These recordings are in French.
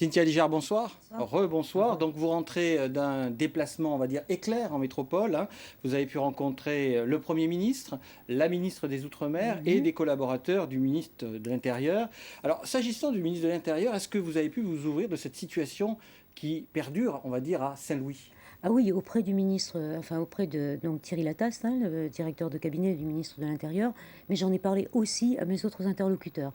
Cynthia Ligard, bonsoir. Bonsoir. Rebonsoir. Donc vous rentrez d'un déplacement, on va dire, éclair en métropole, hein. Vous avez pu rencontrer le Premier ministre, la ministre des Outre-mer et des collaborateurs du ministre de l'Intérieur. Alors, s'agissant du ministre de l'Intérieur, est-ce que vous avez pu vous ouvrir de cette situation qui perdure, on va dire, à Saint-Louis? Ah oui, auprès du ministre, auprès de donc Thierry Lataste, hein, le directeur de cabinet du ministre de l'Intérieur, mais j'en ai parlé aussi à mes autres interlocuteurs.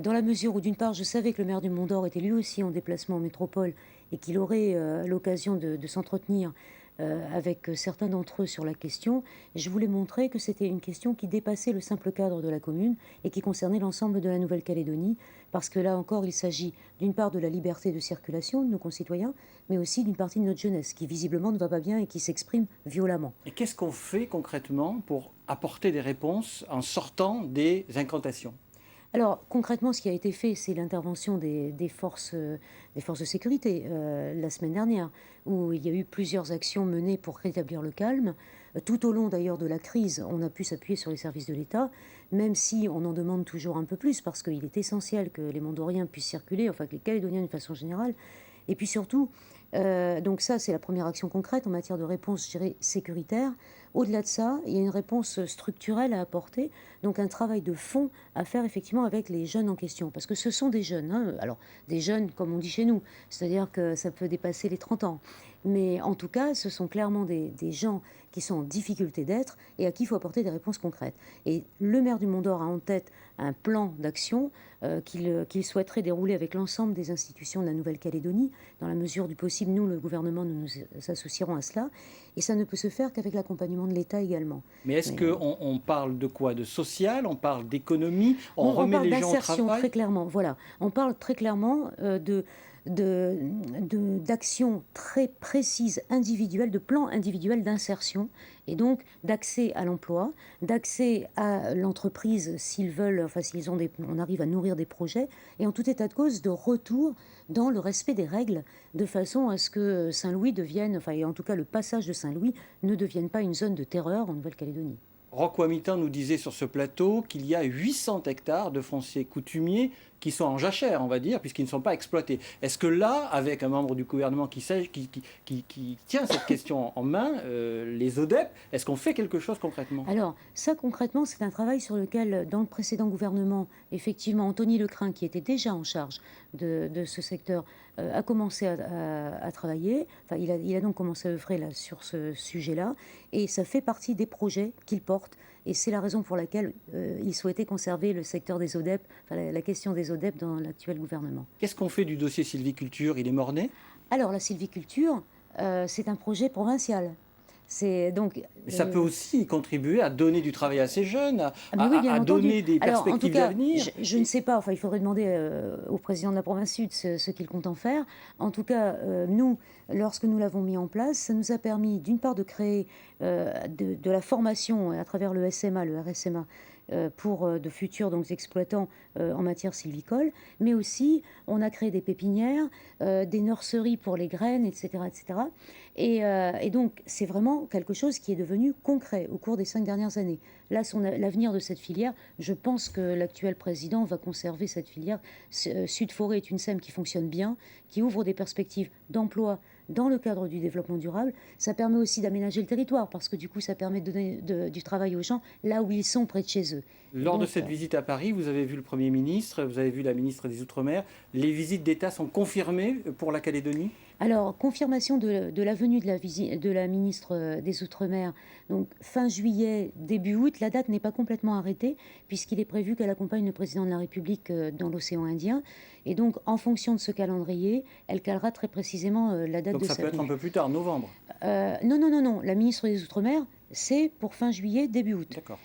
Dans la mesure où, d'une part, je savais que le maire du Mont-d'Or était lui aussi en déplacement en métropole et qu'il aurait l'occasion de s'entretenir avec certains d'entre eux sur la question, je voulais montrer que c'était une question qui dépassait le simple cadre de la commune et qui concernait l'ensemble de la Nouvelle-Calédonie, parce que là encore, il s'agit d'une part de la liberté de circulation de nos concitoyens, mais aussi d'une partie de notre jeunesse qui visiblement ne va pas bien et qui s'exprime violemment. Et qu'est-ce qu'on fait concrètement pour apporter des réponses en sortant des incantations? Alors concrètement, ce qui a été fait, c'est l'intervention des forces de sécurité la semaine dernière, où il y a eu plusieurs actions menées pour rétablir le calme. Tout au long d'ailleurs de la crise, on a pu s'appuyer sur les services de l'État, même si on en demande toujours un peu plus, parce qu'il est essentiel que les Mondoriens puissent circuler, enfin que les Calédoniens d'une façon générale. Et puis surtout, donc ça c'est la première action concrète en matière de réponse, je dirais, sécuritaire. Au-delà de ça, il y a une réponse structurelle à apporter, donc un travail de fond à faire effectivement avec les jeunes en question. Parce que ce sont des jeunes, hein, alors des jeunes comme on dit chez nous, c'est-à-dire que ça peut dépasser les 30 ans. Mais en tout cas, ce sont clairement des gens qui sont en difficulté d'être et à qui il faut apporter des réponses concrètes. Et le maire du Mont-d'Or a en tête un plan d'action qu'il souhaiterait dérouler avec l'ensemble des institutions de la Nouvelle-Calédonie. Dans la mesure du possible, nous, le gouvernement, nous nous associerons à cela. Et ça ne peut se faire qu'avec l'accompagnement de l'État également. Mais est-ce qu'on parle de quoi? De social? On parle d'économie? On On remet parle les gens au d'insertion travail? très clairement, voilà. On parle très clairement d'actions très précises, individuelles, de plans individuels d'insertion et donc d'accès à l'emploi, d'accès à l'entreprise s'ils veulent, enfin s'ils ont on arrive à nourrir des projets et en tout état de cause de retour dans le respect des règles de façon à ce que Saint-Louis devienne, enfin et en tout cas le passage de Saint-Louis ne devienne pas une zone de terreur en Nouvelle-Calédonie. Rocco Hamitan nous disait sur ce plateau qu'il y a 800 hectares de foncier coutumier qui sont en jachère, on va dire, puisqu'ils ne sont pas exploités. Est-ce que là, avec un membre du gouvernement qui tient cette question en main, les ODEP, est-ce qu'on fait quelque chose concrètement? Alors, ça concrètement, c'est un travail sur lequel, dans le précédent gouvernement, effectivement, Anthony Lecrin, qui était déjà en charge de ce secteur, a commencé à travailler. Enfin, il a donc commencé à œuvrer là, sur ce sujet-là. Et ça fait partie des projets qu'il porte. Et c'est la raison pour laquelle il souhaitait conserver le secteur des ODEP, enfin, la question des ODEP dans l'actuel gouvernement. Qu'est-ce qu'on fait du dossier sylviculture? Il est mort-né? Alors, la sylviculture, c'est un projet provincial. C'est donc. Mais ça peut aussi contribuer à donner du travail à ces jeunes, Ah mais oui, bien à entendu. donner des Alors, en tout perspectives cas, d'avenir. je ne sais pas, enfin, il faudrait demander au président de la province sud ce qu'il compte en faire. En tout cas, nous, lorsque nous l'avons mis en place, ça nous a permis, d'une part, de créer de la formation à travers le SMA, le RSMA, pour de futurs donc, exploitants en matière sylvicole, mais aussi on a créé des pépinières, des nurseries pour les graines, etc. etc. Et donc c'est vraiment quelque chose qui est devenu concret au cours des 5 dernières années. Là, l'avenir de cette filière, je pense que l'actuel président va conserver cette filière. Sud Forêt est une SEM qui fonctionne bien, qui ouvre des perspectives d'emploi dans le cadre du développement durable. Ça permet aussi d'aménager le territoire parce que du coup, ça permet de donner du travail aux gens là où ils sont, près de chez eux. Lors de cette visite à Paris, vous avez vu le Premier ministre, vous avez vu la ministre des Outre-mer. Les visites d'État sont confirmées pour la Calédonie? Alors, confirmation de la venue de la ministre des Outre-mer, donc fin juillet, début août. La date n'est pas complètement arrêtée, puisqu'il est prévu qu'elle accompagne le président de la République dans l'océan Indien. Et donc, en fonction de ce calendrier, elle calera très précisément la date Donc de ça sa peut être un venue. peu plus tard, novembre. Non, non, non, non. La ministre des Outre-mer, c'est pour fin juillet, début août. D'accord.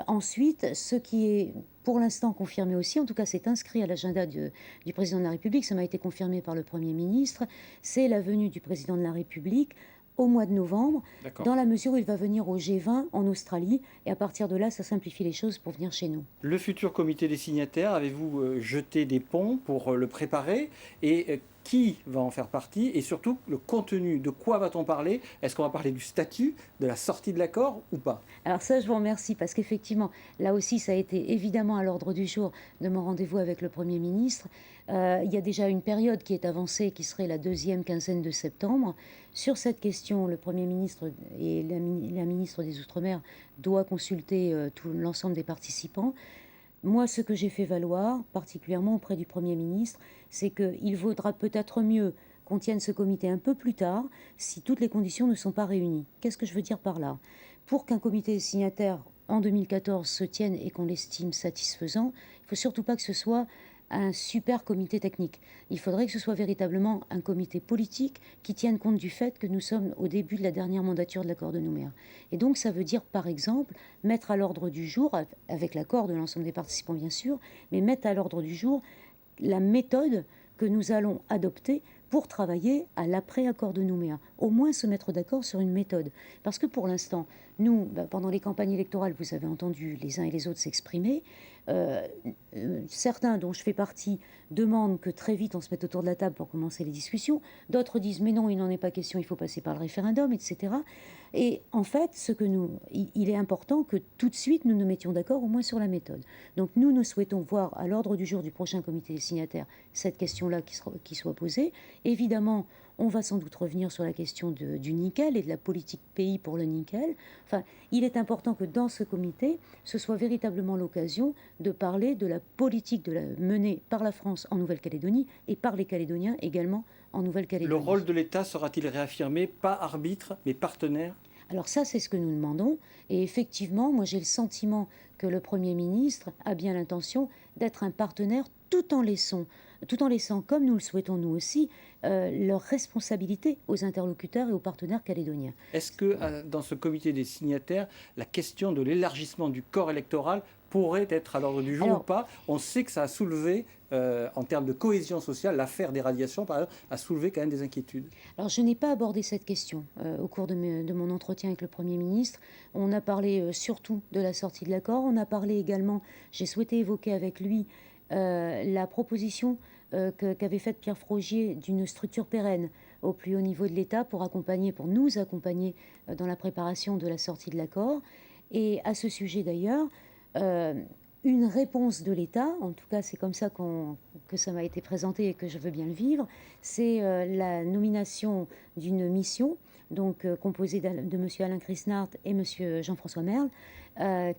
Ensuite, ce qui est pour l'instant confirmé aussi, en tout cas c'est inscrit à l'agenda du président de la République, ça m'a été confirmé par le Premier ministre, c'est la venue du président de la République au mois de novembre, dans la mesure où il va venir au G20 en Australie, et à partir de là, ça simplifie les choses pour venir chez nous. Le futur comité des signataires, avez-vous jeté des ponts pour le préparer? Et qui va en faire partie et surtout le contenu. De quoi va-t-on parler? Est-ce qu'on va parler du statut, de la sortie de l'accord ou pas? Alors ça, je vous remercie parce qu'effectivement, là aussi, ça a été évidemment à l'ordre du jour de mon rendez-vous avec le Premier ministre. Il y a déjà une période qui est avancée, qui serait la deuxième quinzaine de septembre. Sur cette question, le Premier ministre et la ministre des Outre-mer doivent consulter tout l'ensemble des participants. Moi, ce que j'ai fait valoir, particulièrement auprès du Premier ministre, c'est qu'il vaudra peut-être mieux qu'on tienne ce comité un peu plus tard si toutes les conditions ne sont pas réunies. Qu'est-ce que je veux dire par là? Pour qu'un comité signataire en 2014 se tienne et qu'on l'estime satisfaisant, il ne faut surtout pas que ce soit un super comité technique. Il faudrait que ce soit véritablement un comité politique qui tienne compte du fait que nous sommes au début de la dernière mandature de l'accord de Nouméa. Et donc ça veut dire par exemple mettre à l'ordre du jour, avec l'accord de l'ensemble des participants bien sûr, mais mettre à l'ordre du jour la méthode que nous allons adopter pour travailler à l'après-accord de Nouméa. Au moins se mettre d'accord sur une méthode. Parce que pour l'instant, nous, pendant les campagnes électorales, vous avez entendu les uns et les autres s'exprimer. Certains, dont je fais partie, demandent que très vite on se mette autour de la table pour commencer les discussions. D'autres disent mais non, il n'en est pas question, il faut passer par le référendum, etc. Et en fait, il est important que tout de suite nous nous mettions d'accord au moins sur la méthode. Donc nous souhaitons voir à l'ordre du jour du prochain comité des signataires cette question-là qui soit posée. Évidemment, on va sans doute revenir sur la question du nickel et de la politique pays pour le nickel. Enfin, il est important que dans ce comité, ce soit véritablement l'occasion de parler de la politique menée par la France en Nouvelle-Calédonie et par les Calédoniens également en Nouvelle-Calédonie. Le rôle de l'État sera-t-il réaffirmé, pas arbitre, mais partenaire? Alors ça, c'est ce que nous demandons. Et effectivement, moi j'ai le sentiment que le Premier ministre a bien l'intention d'être un partenaire tout en laissant, comme nous le souhaitons nous aussi, leur responsabilité aux interlocuteurs et aux partenaires calédoniens. Est-ce que dans ce comité des signataires, la question de l'élargissement du corps électoral pourrait être à l'ordre du jour ou pas? On sait que ça a soulevé, en termes de cohésion sociale, l'affaire des radiations, par exemple, a soulevé quand même des inquiétudes. Alors, je n'ai pas abordé cette question au cours de mon entretien avec le Premier ministre. On a parlé surtout de la sortie de l'accord. On a parlé également, j'ai souhaité évoquer avec lui la proposition qu'avait faite Pierre Frogier d'une structure pérenne au plus haut niveau de l'État pour nous accompagner dans la préparation de la sortie de l'accord. Et à ce sujet d'ailleurs, une réponse de l'État, en tout cas c'est comme ça que ça m'a été présenté et que je veux bien le vivre, c'est la nomination d'une mission donc composée de M. Alain Chrisnart et M. Jean-François Merle,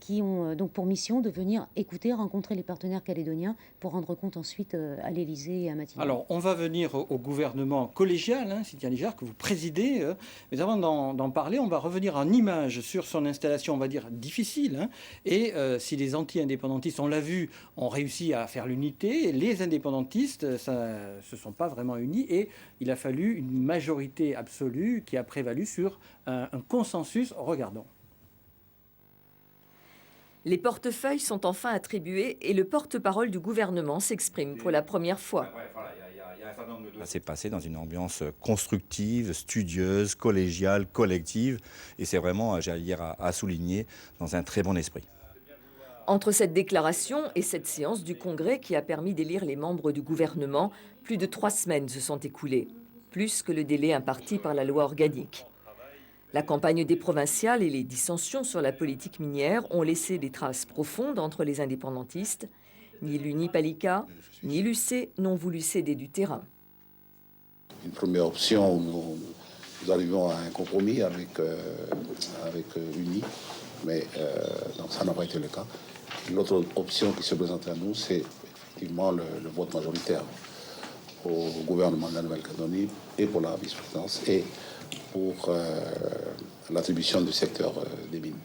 qui ont donc pour mission de venir écouter, rencontrer les partenaires calédoniens pour rendre compte ensuite à l'Élysée et à Matignon. Alors, on va venir au gouvernement collégial, Cynthia Ligard, que vous présidez. Mais avant d'en parler, on va revenir en images sur son installation, on va dire, difficile. Et si les anti-indépendantistes, on l'a vu, ont réussi à faire l'unité, les indépendantistes ne se sont pas vraiment unis. Et il a fallu une majorité absolue qui a prévalu sur un consensus. Regardons. Les portefeuilles sont enfin attribués et le porte-parole du gouvernement s'exprime pour la première fois. Ça s'est passé dans une ambiance constructive, studieuse, collégiale, collective. Et c'est vraiment, j'allais dire, à souligner dans un très bon esprit. Entre cette déclaration et cette séance du Congrès qui a permis d'élire les membres du gouvernement, plus de 3 semaines se sont écoulées, plus que le délai imparti par la loi organique. La campagne des provinciales et les dissensions sur la politique minière ont laissé des traces profondes entre les indépendantistes. Ni l'UNI Palika, ni l'UC n'ont voulu céder du terrain. Une première option, nous arrivons à un compromis avec l'UNI, mais donc ça n'a pas été le cas. L'autre option qui se présente à nous, c'est effectivement le vote majoritaire au gouvernement de la Nouvelle-Calédonie et pour la vice-présidence et pour l'attribution du secteur des mines.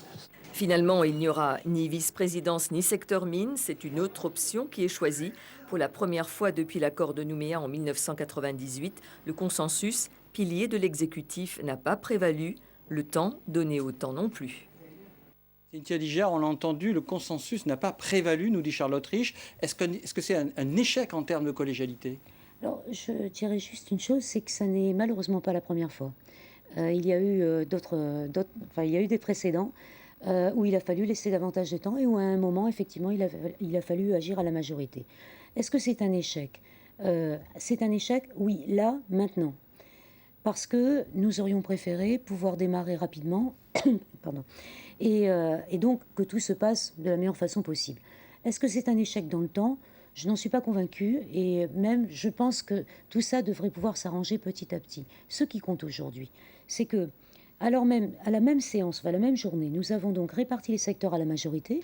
Finalement, il n'y aura ni vice-présidence ni secteur mines. C'est une autre option qui est choisie. Pour la première fois depuis l'accord de Nouméa en 1998, le consensus, pilier de l'exécutif, n'a pas prévalu. Le temps donné au temps non plus. Cynthia Ligard, on l'a entendu, le consensus n'a pas prévalu, nous dit Charlotte Rich. Est-ce que c'est un échec en termes de collégialité? Alors, je dirais juste une chose, c'est que ça n'est malheureusement pas la première fois. Il y a eu il y a eu des précédents où il a fallu laisser davantage de temps et où à un moment, effectivement, il a fallu agir à la majorité. Est-ce que c'est un échec? C'est un échec, oui, là, maintenant. Parce que nous aurions préféré pouvoir démarrer rapidement, pardon, et donc que tout se passe de la meilleure façon possible. Est-ce que c'est un échec dans le temps? Je n'en suis pas convaincue, et même je pense que tout ça devrait pouvoir s'arranger petit à petit. Ce qui compte aujourd'hui, c'est que, alors même, à la même séance, à la même journée, nous avons donc réparti les secteurs à la majorité,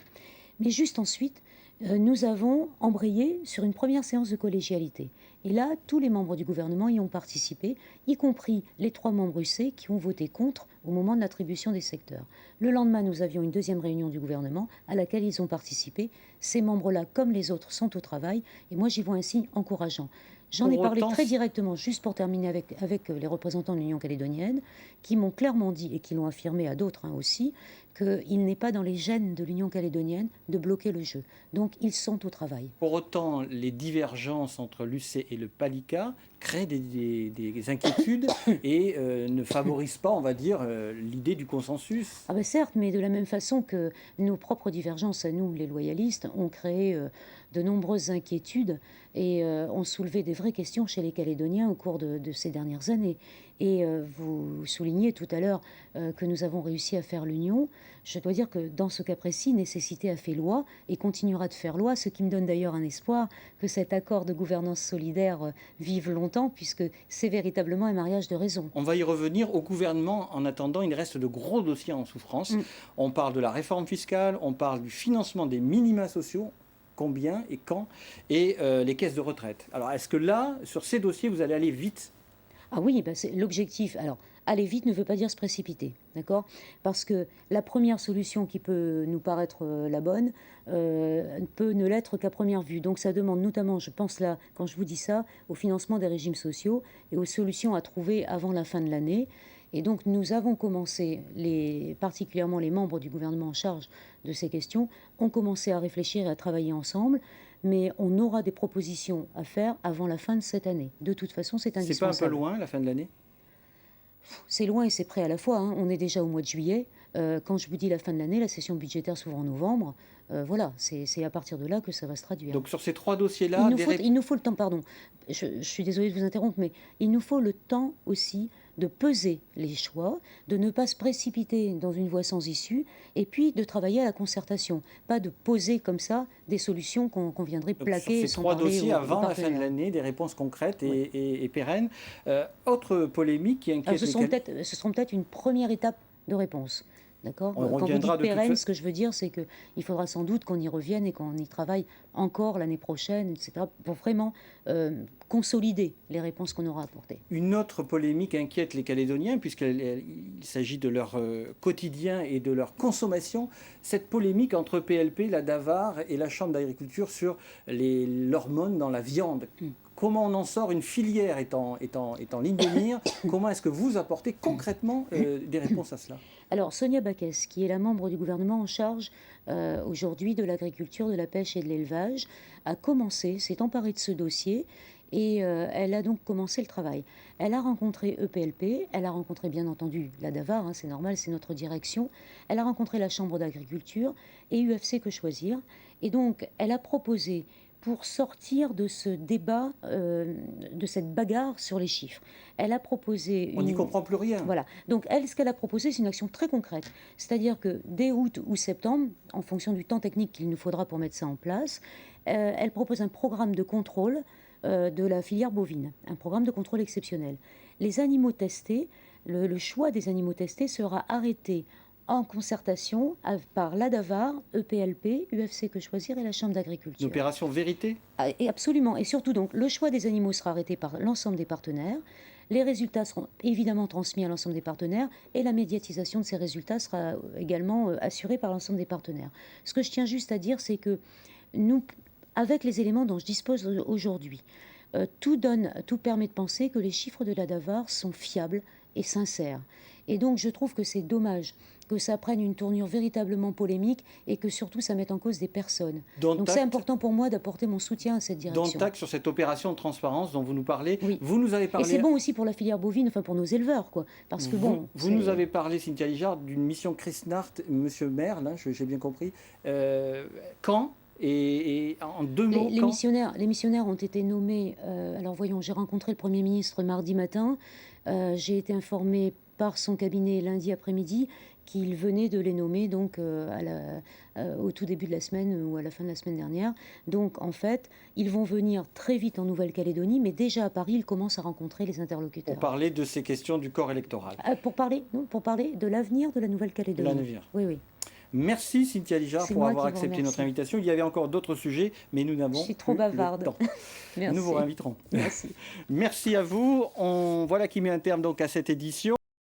mais juste ensuite, nous avons embrayé sur une première séance de collégialité. Et là, tous les membres du gouvernement y ont participé, y compris les 3 membres UC qui ont voté contre au moment de l'attribution des secteurs. Le lendemain, nous avions une deuxième réunion du gouvernement à laquelle ils ont participé. Ces membres-là, comme les autres, sont au travail, et moi j'y vois un signe encourageant. J'en ai parlé très directement, juste pour terminer, avec les représentants de l'Union calédonienne, qui m'ont clairement dit, et qui l'ont affirmé à d'autres aussi, qu'il n'est pas dans les gènes de l'Union calédonienne de bloquer le jeu. Donc ils sont au travail. Pour autant, les divergences entre l'UC et le PALICA créent des inquiétudes et ne favorisent pas, on va dire, l'idée du consensus. Ah ben certes, mais de la même façon que nos propres divergences à nous, les loyalistes, ont créé de nombreuses inquiétudes et ont soulevé des vraies questions chez les Calédoniens au cours de ces dernières années. Et vous soulignez tout à l'heure que nous avons réussi à faire l'union. Je dois dire que dans ce cas précis, nécessité a fait loi et continuera de faire loi, ce qui me donne d'ailleurs un espoir que cet accord de gouvernance solidaire vive longtemps, puisque c'est véritablement un mariage de raison. On va y revenir. Au gouvernement, en attendant, il reste de gros dossiers en souffrance. On parle de la réforme fiscale, on parle du financement des minima sociaux, combien et quand, et les caisses de retraite. Alors, est-ce que là, sur ces dossiers, vous allez aller vite? Ah oui, c'est l'objectif. Alors, aller vite ne veut pas dire se précipiter, d'accord? Parce que la première solution qui peut nous paraître la bonne peut ne l'être qu'à première vue. Donc ça demande notamment, je pense là, quand je vous dis ça, au financement des régimes sociaux et aux solutions à trouver avant la fin de l'année. Et donc nous avons commencé, particulièrement les membres du gouvernement en charge de ces questions, ont commencé à réfléchir et à travailler ensemble. Mais on aura des propositions à faire avant la fin de cette année. De toute façon, c'est indispensable. C'est pas un peu loin, la fin de l'année? C'est loin et c'est prêt à la fois. On est déjà au mois de juillet. Quand je vous dis la fin de l'année, la session budgétaire s'ouvre en novembre. Voilà, c'est à partir de là que ça va se traduire. Donc sur ces 3 dossiers-là... Il nous faut le temps, pardon. Je suis désolée de vous interrompre, mais il nous faut le temps aussi de peser les choix, de ne pas se précipiter dans une voie sans issue, et puis de travailler à la concertation. Pas de poser comme ça des solutions qu'on viendrait plaquer sans parler aux partenaires. Sur ces 3 dossiers, avant la fin de l'année, des réponses concrètes et pérennes. Autre polémique qui inquiète... Ce seront peut-être une première étape de réponse. D'accord. Quand vous dites pérenne, ce que je veux dire, c'est qu'il faudra sans doute qu'on y revienne et qu'on y travaille encore l'année prochaine, etc., pour vraiment consolider les réponses qu'on aura apportées. Une autre polémique inquiète les Calédoniens, puisqu'il s'agit de leur quotidien et de leur consommation. Cette polémique entre PLP, la Davar et la Chambre d'agriculture sur l'hormone dans la viande. Comment on en sort? Une filière est en ligne de mire. Comment est-ce que vous apportez concrètement des réponses à cela? Alors, Sonia Baquès, qui est la membre du gouvernement en charge aujourd'hui de l'agriculture, de la pêche et de l'élevage, s'est emparée de ce dossier et elle a donc commencé le travail. Elle a rencontré EPLP, elle a rencontré bien entendu la Davar, c'est normal, c'est notre direction, elle a rencontré la Chambre d'agriculture et UFC Que Choisir. Et donc, elle a proposé, pour sortir de ce débat, de cette bagarre sur les chiffres. Elle a proposé... On n'y comprend plus rien. Voilà. Donc, ce qu'elle a proposé, c'est une action très concrète. C'est-à-dire que dès août ou septembre, en fonction du temps technique qu'il nous faudra pour mettre ça en place, elle propose un programme de contrôle de la filière bovine, un programme de contrôle exceptionnel. Les animaux testés, le choix des animaux testés sera arrêté en concertation par la Davar, EPLP, UFC Que Choisir et la Chambre d'agriculture. Une opération vérité? Et absolument. Et surtout, donc, le choix des animaux sera arrêté par l'ensemble des partenaires. Les résultats seront évidemment transmis à l'ensemble des partenaires et la médiatisation de ces résultats sera également assurée par l'ensemble des partenaires. Ce que je tiens juste à dire, c'est que nous, avec les éléments dont je dispose aujourd'hui, tout permet de penser que les chiffres de la Davar sont fiables et sincères. Et donc, je trouve que c'est dommage que ça prenne une tournure véritablement polémique et que surtout ça mette en cause des personnes. Donc c'est important pour moi d'apporter mon soutien à cette direction. D'acte sur cette opération de transparence dont vous nous parlez. Oui. Vous nous avez parlé... Et c'est bon aussi pour la filière bovine, enfin pour nos éleveurs, quoi. Parce que vous nous avez parlé, Cynthia Lijard, d'une mission Chris Nart, Monsieur Maire, là, j'ai bien compris. Quand Et en 2 mots, Les missionnaires ont été nommés. Alors voyons, j'ai rencontré le Premier ministre mardi matin. J'ai été informée par son cabinet lundi après-midi qu'il venait de les nommer donc au tout début de la semaine ou à la fin de la semaine dernière. Donc en fait, ils vont venir très vite en Nouvelle-Calédonie, mais déjà à Paris, ils commencent à rencontrer les interlocuteurs. Pour parler de ces questions du corps électoral. Pour parler de l'avenir de la Nouvelle-Calédonie. L'avenir. Oui, oui. Merci Cynthia Lijard pour avoir accepté remercie. notre invitation. Il y avait encore d'autres sujets, mais nous n'avons Je suis trop plus le bavarde. temps. Merci. Nous vous réinviterons. Merci. Merci à vous. Voilà qui met un terme donc à cette édition.